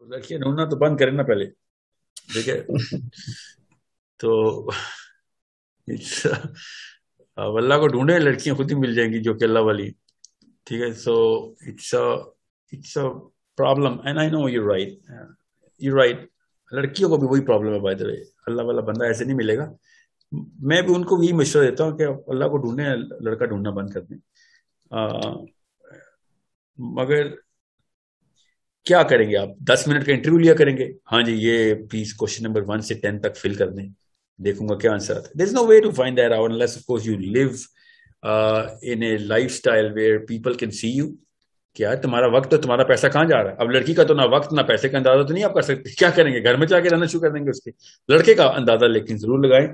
لڑکیاں ڈھونڈنا تو بند کریں نا پہلے، ٹھیک ہے؟ تو اللہ کو ڈھونڈے، لڑکیاں خود ہی مل جائیں گی جو کہ اللہ والی، ٹھیک ہے؟ So it's a problem and I know you right, you right. لڑکیوں کو بھی وہی پرابلم ہے بائی دا وے، اللہ والا بندہ ایسے نہیں ملے گا. میں بھی ان کو یہی مشورہ دیتا ہوں کہ اللہ کو ڈھونڈیں، لڑکا ڈھونڈنا بند کر دیں. مگر کیا کریں گے آپ؟ 10 منٹ کا انٹرویو لیا کریں گے، ہاں جی یہ پلیز کوشچن نمبر 1 سے 10 تک فل کر دیں، دیکھوں گا کیا آنسر آتا ہے. There's no way to find that out unless of course you live in a lifestyle where people can see you. کیا تمہارا وقت اور تمہارا پیسہ کہاں جا رہا ہے؟ اب لڑکی کا تو نہ وقت نہ پیسے کا اندازہ تو نہیں آپ کر سکتے، کیا کریں گے؟ گھر میں جا کے رہنا شروع کر دیں گے اس کے. لڑکے کا اندازہ لیکن ضرور لگائیں.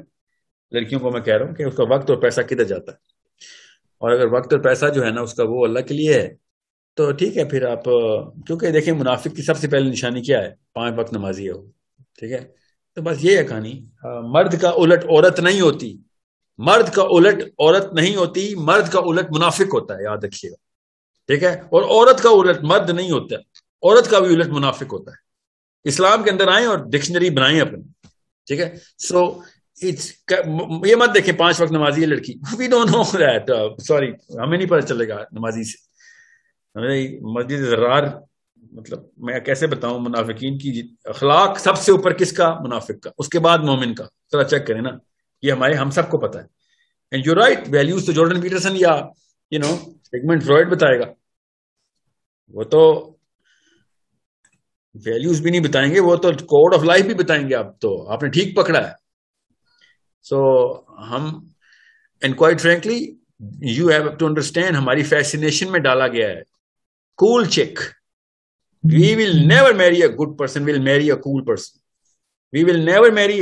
لڑکیوں کو میں کہہ رہا ہوں کہ اس کا وقت اور پیسہ کدھر جاتا ہے، اور اگر وقت اور پیسہ جو ہے نا اس کا وہ اللہ کے لیے ہے تو ٹھیک ہے. پھر آپ کیونکہ دیکھیں منافق کی سب سے پہلی نشانی کیا ہے؟ 5 وقت نمازی ہے وہ، ٹھیک ہے؟ تو بس یہ ہے کہانی. مرد کا الٹ عورت نہیں ہوتی، مرد کا الٹ عورت نہیں ہوتی، مرد کا الٹ منافق ہوتا ہے، یاد رکھیے گا، ٹھیک ہے؟ اور عورت کا الٹ مرد نہیں ہوتا، عورت کا بھی الٹ منافق ہوتا ہے. اسلام کے اندر آئیں اور ڈکشنری بنائیں اپنی، ٹھیک ہے؟ سو یہ مت دیکھیں 5 وقت نمازی ہے لڑکی، we don't know that, sorry ہمیں نہیں پتہ چلے گا نمازی سے. مسجد زرار مطلب میں کیسے بتاؤں منافقین کی اخلاق سب سے اوپر کس کا؟ منافق کا، اس کے بعد مومن کا. ذرا چیک کریں نا، یہ ہمارے ہم سب کو پتا ہے. اینڈ یو رائٹ، ویلیوز تو جارڈن پیٹرسن یا سیگمنٹ فرائڈ بتائے گا. وہ تو ویلیوز بھی نہیں بتائیں گے، وہ تو کوڈ آف لائف بھی بتائیں گے. آپ تو آپ نے ٹھیک پکڑا ہے. سو ہم and quite frankly you have to understand ہماری فیسینیشن میں ڈالا گیا ہے cool chick. We will never marry a good person, we'll marry a cool person. We will never marry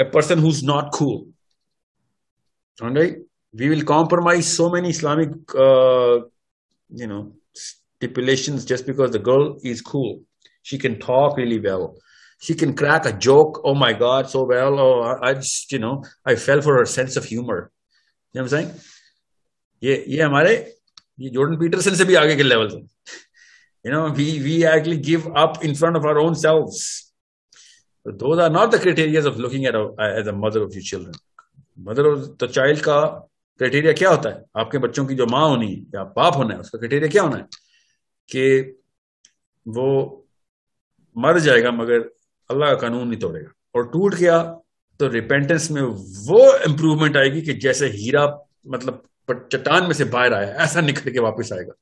a person who's not cool. Right? We will compromise so many Islamic stipulations just because the girl is cool. She can talk really well. She can crack a joke, oh my God, so well. Oh, I just, I fell for her sense of humor. You know what I'm saying? یہ ہمارے یہ Jordan Pietersen سے بھی آگے کے level ہیں. we actually give up in front of our own selves. So those are not the criteria of looking at as a mother of your children. Mother of the child کا criteria کیا ہوتا ہے؟ آپ کے بچوں کی جو ماں ہونی یا باپ ہونا ہے اس کا کرائٹیریا کیا ہونا ہے؟ کہ وہ مر جائے گا مگر اللہ کا قانون نہیں توڑے گا، اور ٹوٹ گیا تو ریپینٹنس میں وہ امپروومنٹ آئے گی کہ جیسے ہیرا مطلب چٹان میں سے باہر آیا ایسا نکل کے واپس آئے گا.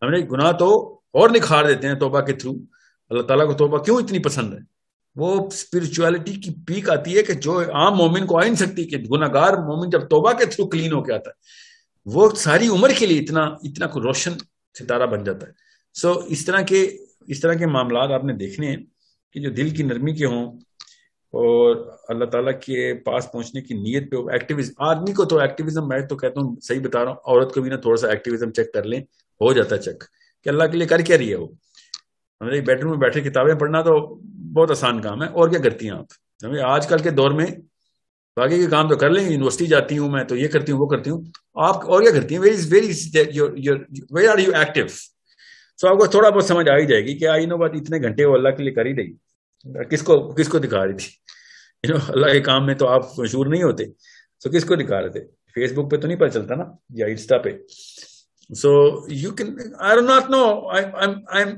ہم نے گناہ تو اور نکھار دیتے ہیں توبہ کے تھرو. اللہ تعالیٰ کو توبہ کیوں اتنی پسند ہے؟ وہ اسپرچویلٹی کی پیک آتی ہے کہ جو عام مومن کو آ نہیں سکتی، کہ گناہ گار مومن جب توبہ کے تھرو کلین ہو کے آتا ہے وہ ساری عمر کے لیے اتنا کو روشن ستارہ بن جاتا ہے. سو اس طرح کے معاملات آپ نے دیکھنے ہیں کہ جو دل کی نرمی کے ہوں اور اللہ تعالیٰ کے پاس پہنچنے کی نیت پہ ایکٹیویزم. آدمی کو تو ایکٹیویزم میں تو کہتا ہوں صحیح بتا رہا ہوں، عورت کو بھی نا تھوڑا سا ایکٹیویزم چیک کر لیں، ہو جاتا ہے چیک کہ اللہ کے لیے کر کیا رہی ہے وہ. ہمارے بیڈ روم میں بیٹھے کتابیں پڑھنا تو بہت آسان کام ہے، اور کیا کرتی ہیں آپ؟ آج کل کے دور میں باقی کے کام تو کر لیں، یونیورسٹی جاتی ہوں میں تو یہ کرتی ہوں وہ کرتی ہوں، آپ اور کیا کرتی ہیں؟ Very are you active? So آپ کو تھوڑا بہت سمجھ آ ہی جائے گی کہ اتنے گھنٹے وہ اللہ کے لیے کر ہی رہی، کس کو دکھا رہی تھی؟ اللہ کے کام میں تو آپ مشہور نہیں ہوتے، سو کس کو دکھا رہے تھے؟ فیس بک پہ تو نہیں پتہ چلتا نا، یا انسٹا پہ. So you can I do not know, I am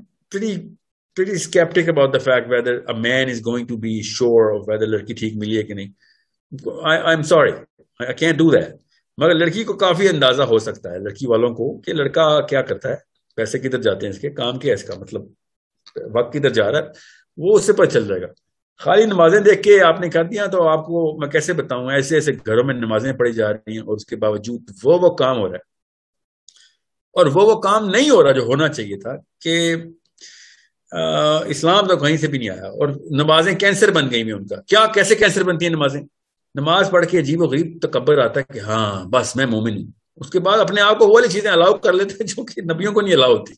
pretty skeptic about the fact whether a man is going to be sure of whether لڑکی ٹھیک ملی ہے کہ نہیں. I'm sorry, I can't do that. مگر لڑکی کو کافی اندازہ ہو سکتا ہے، لڑکی والوں کو، کہ لڑکا کیا کرتا ہے، پیسے کدھر جاتے ہیں اس کے، کام کیا ہے اس کا، مطلب وقت کدھر جا رہا ہے، وہ اس سے پتہ چل جائے گا. خالی نمازیں دیکھ کے آپ نے کر دیا تو آپ کو میں کیسے بتاؤں، ایسے گھروں میں نمازیں پڑھی جا رہی ہیں اور اس کے باوجود وہ کام ہو رہا ہے، اور وہ کام نہیں ہو رہا جو ہونا چاہیے تھا. کہ اسلام تو کہیں سے بھی نہیں آیا، اور نمازیں کینسر بن گئی ہیں ان کا. کیسے کینسر بنتی ہیں نمازیں؟ نماز پڑھ کے عجیب و غریب تکبر آتا ہے کہ ہاں بس میں مومن ہوں، اس کے بعد اپنے آپ کو وہ والی چیزیں الاؤ کر لیتے ہیں جو کہ نبیوں کو نہیں الاؤ ہوتی.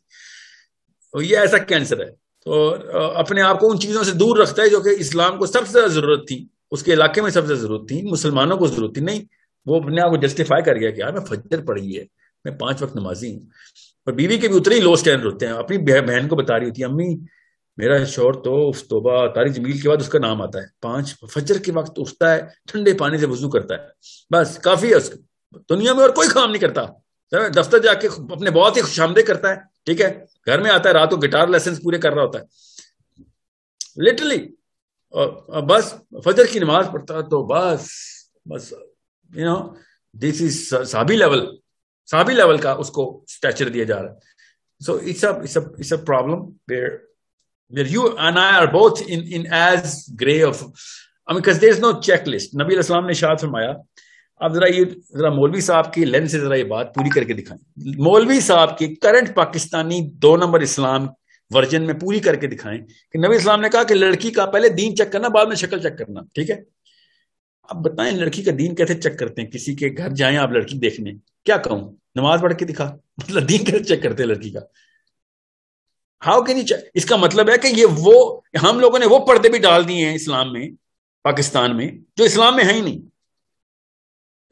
یہ ایسا کینسر ہے. تو اپنے آپ کو ان چیزوں سے دور رکھتا ہے جو کہ اسلام کو سب سے زیادہ ضرورت تھی، اس کے علاقے میں سب سے ضرورت تھی، مسلمانوں کو ضرورت تھی. نہیں، وہ اپنے آپ کو جسٹیفائی کر گیا کہ یار میں فجر پڑھی ہے، میں 5 وقت نمازی ہوں. اور بیوی کے بھی اتنے ہی لو اسٹینڈرڈ ہوتے ہیں. اپنی بہن کو بتا رہی ہوتی ہے امی میرا شوہر تو توبہ طارق جمیل کے بعد اس کا نام آتا ہے, 5 فجر کے وقت اٹھتا ہے, ٹھنڈے پانی سے وضو کرتا ہے, بس کافی ہے اس دنیا میں اور کوئی کام نہیں کرتا. دفتر جا کے اپنے بہت ہی خوش آمدید کرتا ہے, ٹھیک ہے, گھر میں آتا ہے رات کو گٹار لیسنس پورے کر رہا ہوتا ہے لٹرلی, اور بس فجر کی نماز پڑھتا ہے تو بس دس از صحابی لیول کا اس کو اسٹیچر دیا جا رہا ہے. So it's a problem where you and I are both in as gray of, I mean, because there's no checklist. نبی علیہ السلام نے ارشاد فرمایا, آپ ذرا مولوی صاحب کی لینس سے ذرا یہ بات پوری کر کے دکھائیں. مولوی صاحب کی کرنٹ پاکستانی 2 نمبر اسلام ورژن میں پوری کر کے دکھائیں کہ نبی اسلام نے کہا کہ لڑکی کا پہلے دین چیک کرنا, بعد میں شکل چیک کرنا, ٹھیک ہے. اب بتائیں لڑکی کا دین کیسے چیک کرتے ہیں؟ کسی کے گھر جائیں آپ لڑکی دیکھنے, کیا کہوں, نماز پڑھ کے دکھا, مطلب دین کیسے چیک کرتے ہیں لڑکی کا؟ How can you check? اس کا مطلب ہے کہ یہ وہ ہم لوگوں نے وہ پردے بھی ڈال دیے ہیں اسلام میں, پاکستان میں, جو اسلام میں ہے ہی نہیں.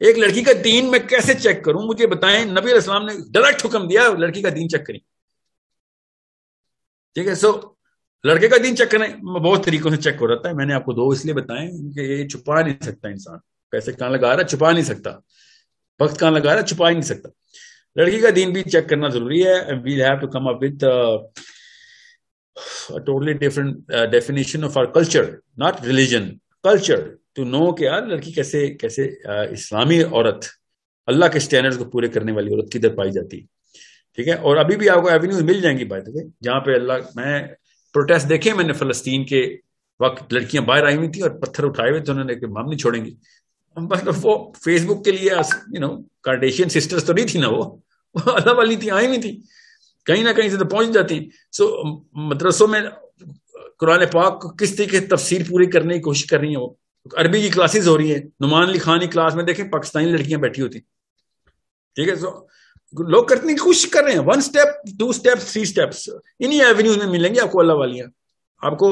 ایک لڑکی کا دین میں کیسے چیک کروں؟ مجھے بتائیں. نبی علیہ السلام نے ڈائریکٹ حکم دیا لڑکی کا دین چیک کریں, ٹھیک ہے. سو لڑکے کا دین چیک کریں, بہت طریقوں سے چیک ہو رہتا ہے. میں نے آپ کو 2 اس لیے بتائیں کہ یہ چھپا نہیں سکتا انسان. پیسے کہاں لگا رہا ہے, چھپا نہیں سکتا. وقت کہاں لگا رہا ہے, چھپا ہی نہیں سکتا. لڑکی کا دین بھی چیک کرنا ضروری ہے. We'll have to come up with a totally different definition of our culture, not religion, culture, to know کہ یار لڑکی کیسے اسلامی عورت, اللہ کے سٹینڈرڈز کو پورے کرنے والی عورت کدھر پائی جاتی ہے, ٹھیک ہے. اور ابھی بھی آپ کو ایونیوز مل جائیں گی بائی دا وے, جہاں پہ میں پروٹیسٹ دیکھے میں نے فلسطین کے وقت, لڑکیاں باہر آئی ہوئی تھیں اور پتھر اٹھائے ہوئے تھے انہوں نے کہ ہم نہیں چھوڑیں گے. وہ فیس بک کے لیے کارڈیشین سسٹرز تو نہیں تھی نا, وہ اللہ والی تھی, آئی ہوئی تھی, کہیں نہ کہیں سے تو پہنچ جاتی. سو مدرسوں میں قرآن پاک کو کس طریقے تفسیر پوری کرنے کی کوشش کر رہی ہیں. وہ عربی کی کلاسز ہو رہی ہیں, نعمان علی خان کی کلاس میں دیکھیں پاکستانی لڑکیاں بیٹھی ہوتی, ٹھیک ہے. سو لوگ کرنے کی کوشش کر رہے ہیں, 1 اسٹیپ 2 اسٹیپ 3 اسٹیپس انہی ایونیوز میں ملیں گے آپ کو اللہ والیاں. آپ کو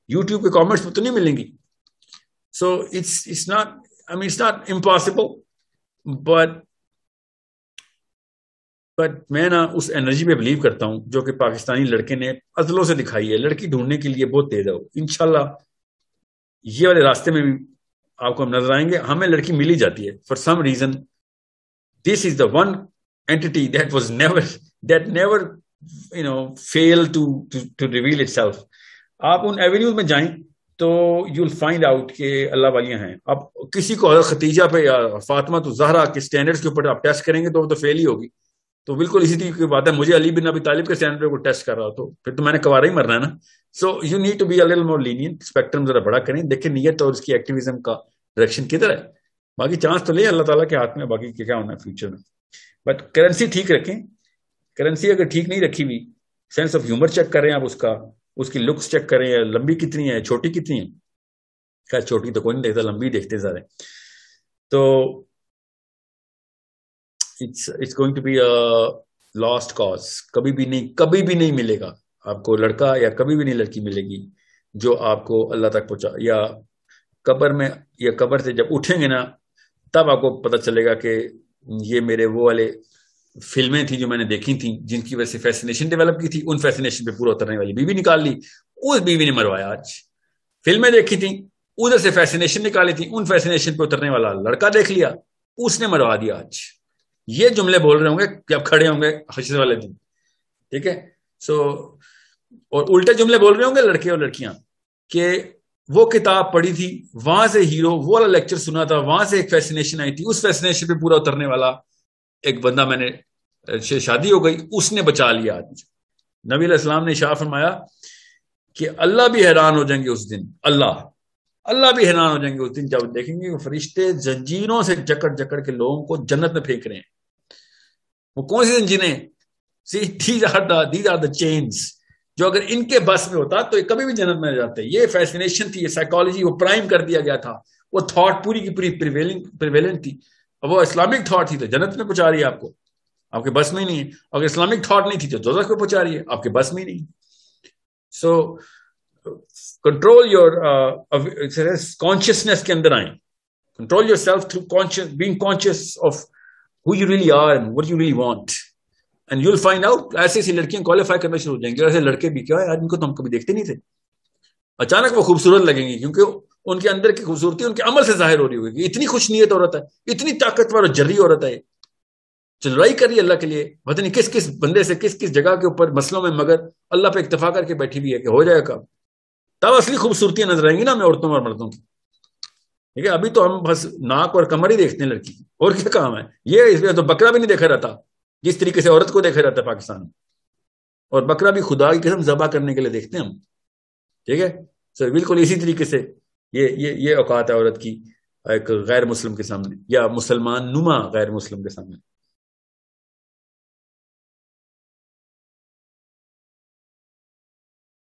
یوٹیوب کے کامنٹس میں تو نہیں ملیں گی. سو it's not impossible, but میں نا اس انرجی پہ بلیو کرتا ہوں جو کہ پاکستانی لڑکے نے عضلوں سے دکھائی ہے. لڑکی ڈھونڈنے کے لیے بہت تیز ہے وہ. انشاءاللہ یہ والے راستے میں بھی آپ کو ہم نظر آئیں گے. ہمیں لڑکی مل ہی جاتی ہے for some reason. This is the one entity that never fail to reveal itself. آپ ان ایونیوز میں جائیں تو یو ول فائنڈ آؤٹ کہ اللہ والیاں ہیں. آپ کسی کو حضرت ختیجہ پہ یا فاطمہ تو زہرا کے اسٹینڈرڈز کے اوپر آپ ٹیسٹ کریں گے تو وہ تو فیل ہی ہوگی. تو بالکل اسی طریقے کی بات ہے, مجھے علی بن ابی طالب کے اسٹینڈرڈ کو ٹیسٹ کر رہا ہو تو پھر تو میں نے کوارا ہی مرنا ہے نا. So you need to be a little more lenient. Spectrum ذرا بڑا کریں, دیکھیں نیت اور اس کی ایکٹیویزم کا ڈائریکشن کدھر ہے. باقی چانس تو لیں اللہ تعالیٰ کے ہاتھ میں, باقی کیا ہونا ہے فیوچر میں. بٹ کرنسی ٹھیک رکھیں. کرنسی اگر ٹھیک نہیں رکھی ہوئی, سینس آف ہیومر چیک کریں آپ, اس کی لکس چیک کریں, لمبی کتنی ہے, چھوٹی کتنی ہے. خیر چھوٹی تو کوئی نہیں دیکھتا, لمبی دیکھتے سارے. تو it's going to be a lost cause. کبھی بھی نہیں ملے گا آپ کو لڑکا, یا کبھی بھی نہیں لڑکی ملے گی جو آپ کو اللہ تک پہنچا. یا قبر میں, یا قبر سے جب اٹھیں گے نا تب آپ کو پتہ چلے گا کہ یہ میرے وہ والے فلمیں تھیں جو میں نے دیکھی تھیں جن کی وجہ سے فیسینیشن ڈیولپ کی تھی, ان فیسینیشن پہ پورا اترنے والی بیوی نکال لی, اس بیوی نے مروایا. آج فلمیں دیکھی تھیں, ادھر سے فیسینیشن نکالی تھی, ان فیسینیشن پہ اترنے والا لڑکا دیکھ لیا, اس نے مروا دیا. آج یہ جملے بول رہے ہوں گے جب کھڑے ہوں گے حشر والے دن, ٹھیک ہے. سو اور الٹے جملے بول رہے ہوں گے لڑکے اور لڑکیاں کہ وہ کتاب پڑھی تھی, وہاں سے ہیرو وہ والا لیکچر سنا تھا, وہاں سے ایک فیسینیشن آئی تھی, اس فیسینیشن پہ پورا اترنے والا ایک بندہ میں نے شادی ہو گئی, اس نے بچا لیا آج. نبی علیہ السلام نے ارشاد فرمایا کہ اللہ بھی حیران ہو جائیں گے اس دن, اللہ بھی حیران ہو جائیں گے اس دن جب دیکھیں گے کہ فرشتے زنجیروں سے جکڑ کے لوگوں کو جنت میں پھینک رہے ہیں. وہ کون سی زنجیریں؟ these are the chains جو اگر ان کے بس میں ہوتا تو کبھی بھی جنت میں جاتے. یہ فیسینیشن تھی, یہ سائیکالوجی, وہ پرائم کر دیا گیا تھا, وہ تھاٹ پوری کی پوری پریویلنٹ تھی. اب وہ اسلامک تھاٹ تھی تو جنت میں پہنچا رہی ہے آپ کو, آپ کے بس میں ہی نہیں ہے. اگر اسلامک تھاٹ نہیں تھی تو دوزخ کو پہنچا رہی ہے, آپ کے بس میں ہی نہیں. سو کنٹرول یور کانشیسنیس کے اندر آئیں. Control your self through being conscious of who you really are and what you really want. And you will find out ایسی ایسی لڑکیاں کوالیفائی کرنا شروع ہو جائیں گی، اور ایسے لڑکے بھی کیا ہے ان کو تو ہم کبھی دیکھتے نہیں تھے، اچانک وہ خوبصورت لگیں گی کیونکہ ان کے اندر کی خوبصورتی ان کے عمل سے ظاہر ہو رہی ہوگی. اتنی خوش نیت عورت ہے، اتنی طاقتور اور جری عورت ہے، لڑائی کر رہی ہے اللہ کے لیے، پتہ نہیں کس کس بندے سے کس کس جگہ کے اوپر مسئلوں میں، مگر اللہ پہ اکتفا کر کے بیٹھی ہوئی ہے کہ ہو جائے گا. تب اصلی خوبصورتیاں نظر آئیں گی نا ہمیں عورتوں اور مردوں کی. ٹھیک ہے، ابھی تو ہم بس ناک اور کمر ہی دیکھتے ہیں لڑکی کی، اور کیا کام ہے. یہ اس میں تو بکرا بھی نہیں دیکھا رہتا جس طریقے سے عورت کو دیکھا جاتا ہے پاکستان میں، اور بکرا بھی خدا کی قسم ذبح کرنے کے لیے دیکھتے ہیں ہم. ٹھیک ہے سر، بالکل اسی طریقے سے یہ اوقات ہے عورت کی ایک غیر مسلم کے سامنے، یا مسلمان نما غیر مسلم کے سامنے.